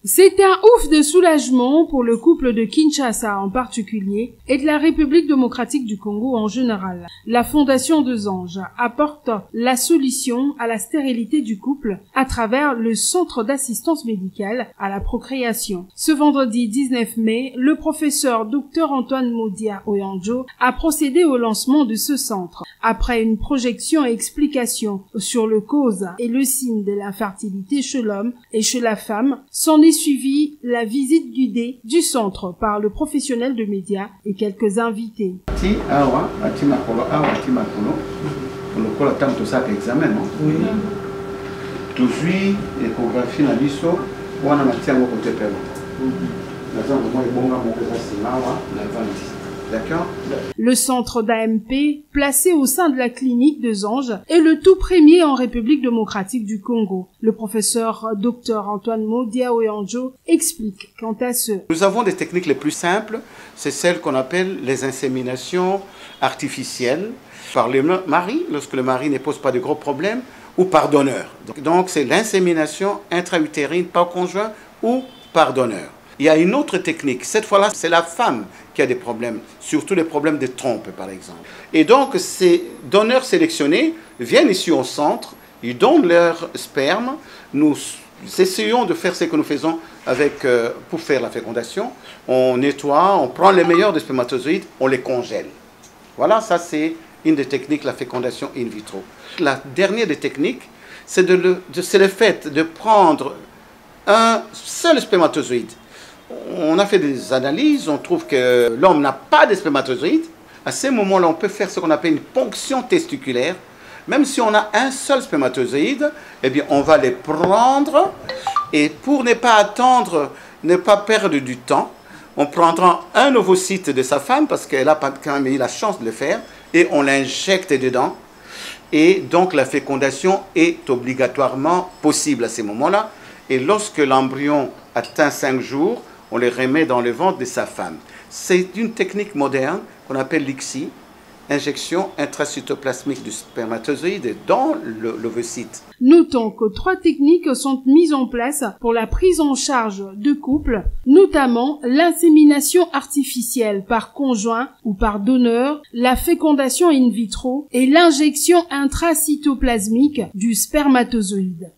C'est un ouf de soulagement pour le couple de Kinshasa en particulier et de la République démocratique du Congo en général. La Fondation Deux Anges apporte la solution à la stérilité du couple à travers le Centre d'assistance médicale à la procréation. Ce vendredi 19 mai, le professeur Dr Antoine Modia Oyandjo a procédé au lancement de ce centre. Après une projection et explication sur le cause et le signe de l'infertilité chez l'homme et chez la femme, s'en est suivi la visite guidée du centre par le professionnel de médias et quelques invités. Le centre d'AMP, placé au sein de la clinique Deux Anges, est le tout premier en République démocratique du Congo. Le professeur Dr Antoine Modia Oyandjo explique quant à ce. Nous avons des techniques les plus simples, c'est celles qu'on appelle les inséminations artificielles par le mari, lorsque le mari ne pose pas de gros problèmes, ou par donneur. Donc c'est l'insémination intra-utérine par conjoint ou par donneur. Il y a une autre technique, cette fois-là, c'est la femme qui a des problèmes, surtout les problèmes de trompe par exemple. Et donc ces donneurs sélectionnés viennent ici au centre, ils donnent leur sperme, nous essayons de faire ce que nous faisons pour faire la fécondation. On nettoie, on prend les meilleurs des spermatozoïdes, on les congèle. Voilà, ça c'est une des techniques, la fécondation in vitro. La dernière des techniques, c'est le fait de prendre un seul spermatozoïde. On a fait des analyses, on trouve que l'homme n'a pas de spermatozoïdes. À ce moment-là, on peut faire ce qu'on appelle une ponction testiculaire. Même si on a un seul spermatozoïde, eh bien, on va les prendre. Et pour ne pas attendre, ne pas perdre du temps, on prendra un ovocyte de sa femme, parce qu'elle a quand même eu la chance de le faire, et on l'injecte dedans. Et donc, la fécondation est obligatoirement possible à ce moment-là. Et lorsque l'embryon atteint 5 jours, on les remet dans le ventre de sa femme. C'est une technique moderne qu'on appelle l'ICSI, injection intracytoplasmique du spermatozoïde dans l'ovocyte. Notons que 3 techniques sont mises en place pour la prise en charge de couples, notamment l'insémination artificielle par conjoint ou par donneur, la fécondation in vitro et l'injection intracytoplasmique du spermatozoïde.